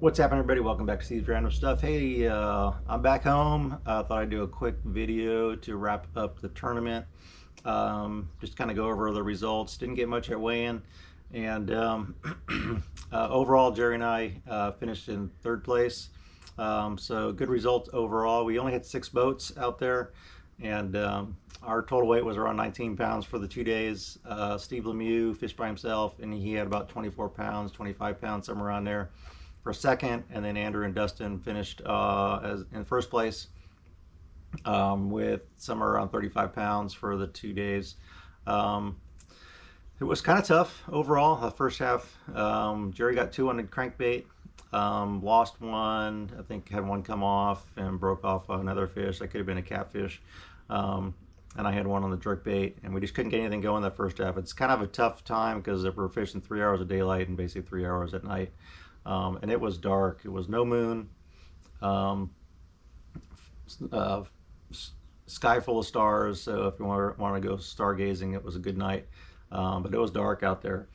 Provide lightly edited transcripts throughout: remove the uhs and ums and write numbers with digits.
What's happening, everybody? Welcome back to Steve's Random Stuff. Hey, I'm back home. I thought I'd do a quick video to wrap up the tournament. Just kind of go over the results. Didn't get much at weigh-in, and overall, Jerry and I finished in third place. So good results overall. We only had 6 boats out there, and our total weight was around 19 pounds for the 2 days. Steve Lemieux fished by himself, and he had about 24 pounds, 25 pounds, somewhere around there for second, and then Andrew and Dustin finished as in first place with somewhere around 35 pounds for the 2 days. It was kind of tough overall. The first half, Jerry got 2 on the crankbait, lost one. I think had one come off and broke off another fish. That could have been a catfish. And I had one on the jerkbait, and we just couldn't get anything going that first half. It's kind of a tough time because we're fishing 3 hours of daylight and basically 3 hours at night. And it was dark. It was no moon. Sky full of stars. So if you want to go stargazing, it was a good night. But it was dark out there.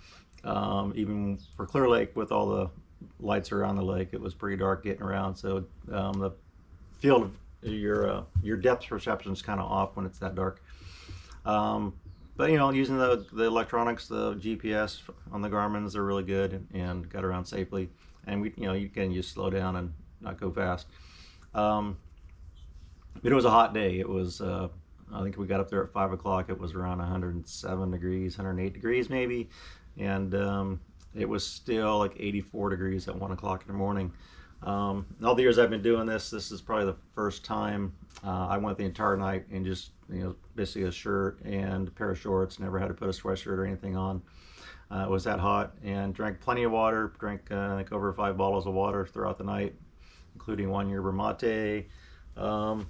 Even for Clearlake, with all the lights around the lake, it was pretty dark getting around. So the field of your depth perception is kind of off when it's that dark. But you know, using the electronics, the GPS on the Garmin's, they're really good, and got around safely. And you can just slow down and not go fast. But it was a hot day. It was I think we got up there at 5 o'clock. It was around 107 degrees, 108 degrees maybe, and it was still like 84 degrees at 1 o'clock in the morning. All the years I've been doing this is probably the first time I went the entire night in just basically a shirt and a pair of shorts. Never had to put a sweatshirt or anything on. It was that hot, and drank plenty of water. Drank I think over 5 bottles of water throughout the night, including 1 yerba mate. But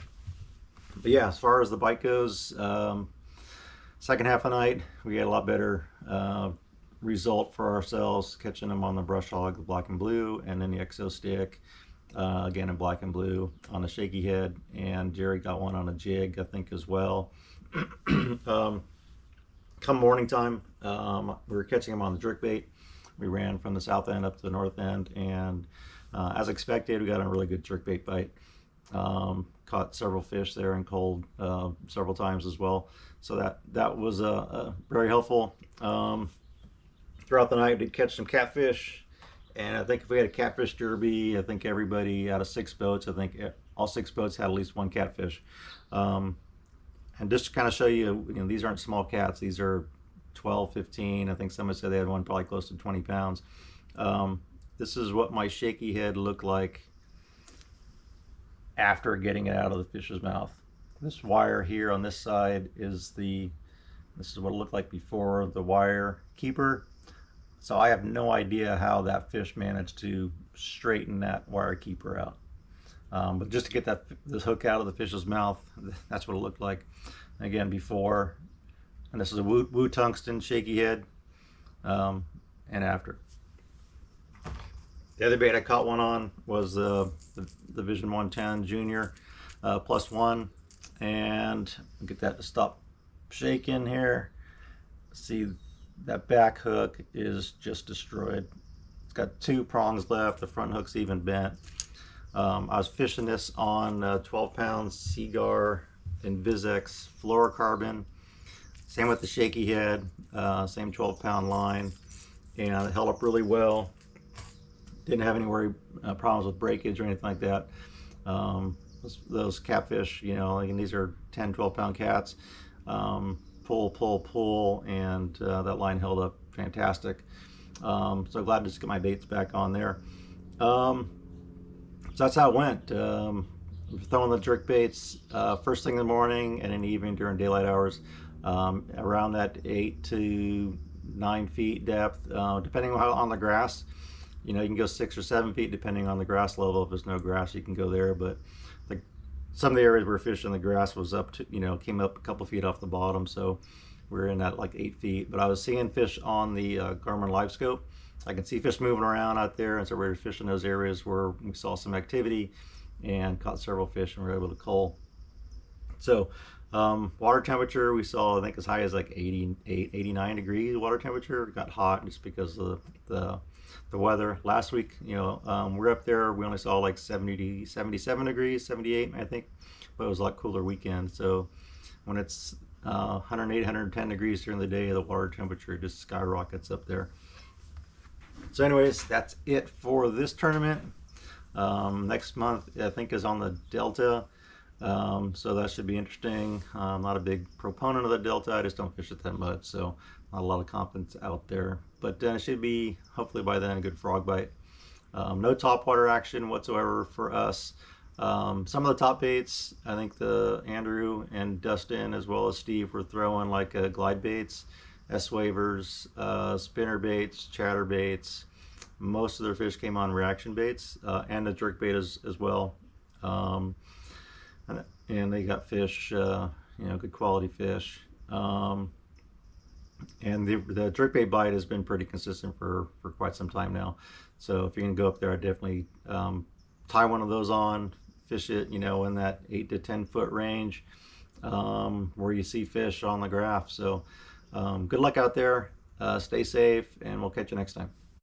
yeah, as far as the bite goes, second half of the night we had a lot better result for ourselves, catching them on the brush hog, the black and blue, and then the exo stick, again in black and blue on the shaky head, and Jerry got one on a jig, I think, as well. Come morning time, we were catching them on the jerkbait. We ran from the south end up to the north end, and as expected, we got a really good jerkbait bite. Caught several fish there in cold several times as well, so that was very helpful. Throughout the night, we did catch some catfish, and I think if we had a catfish derby, I think everybody out of 6 boats, I think all 6 boats had at least 1 catfish. And just to kind of show you, these aren't small cats. These are 12, 15. I think somebody said they had one probably close to 20 pounds. This is what my shaky head looked like after getting it out of the fish's mouth. This wire here on this side is this is what it looked like before the wire keeper. So I have no idea how that fish managed to straighten that wire keeper out. But just to get this hook out of the fish's mouth, that's what it looked like. Again, before, and this is a Woo tungsten shaky head, and after. The other bait I caught one on was the Vision 110 Junior +1, and I'll get that to stop shaking here. See, that back hook is just destroyed. It's got 2 prongs left. The front hook's even bent. I was fishing this on 12-pound Seagar Invisex fluorocarbon. Same with the shaky head, same 12-pound line, and it held up really well. Didn't have any problems with breakage or anything like that. Those catfish, and these are 10, 12-pound cats. Pull, and that line held up fantastic. So glad to just get my baits back on there. So that's how it went. Throwing the jerk baits first thing in the morning and in the evening during daylight hours, around that 8 to 9 feet depth, depending on the grass. You can go 6 or 7 feet depending on the grass level. If there's no grass, you can go there, but some of the areas we're fishing, the grass was up to, came up a couple feet off the bottom, so we're in at like 8 feet. But I was seeing fish on the Garmin Live Scope. I can see fish moving around out there, and so we were fishing those areas where we saw some activity and caught several fish and were able to cull. So Water temperature, we saw I think as high as like 88, 89 degrees water temperature. It got hot just because of the weather. Last week, we're up there, we only saw like 70, 77 degrees, 78 I think, but it was a lot cooler weekend. So when it's 108, 110 degrees during the day, the water temperature just skyrockets up there. So anyways, that's it for this tournament. Next month I think is on the Delta. So that should be interesting. I'm not a big proponent of the Delta. I just don't fish it that much, so not a lot of confidence out there. But it should be, hopefully by then, a good frog bite. No topwater action whatsoever for us. Some of the top baits, I think Andrew and Dustin as well as Steve were throwing like glide baits, S-wavers, spinner baits, chatter baits. Most of their fish came on reaction baits and the jerk bait as well. And they got fish, good quality fish. And the jerkbait bite has been pretty consistent for quite some time now. So if you can go up there, I definitely tie one of those on, fish it, in that 8 to 10 foot range where you see fish on the graph. So good luck out there. Stay safe, and we'll catch you next time.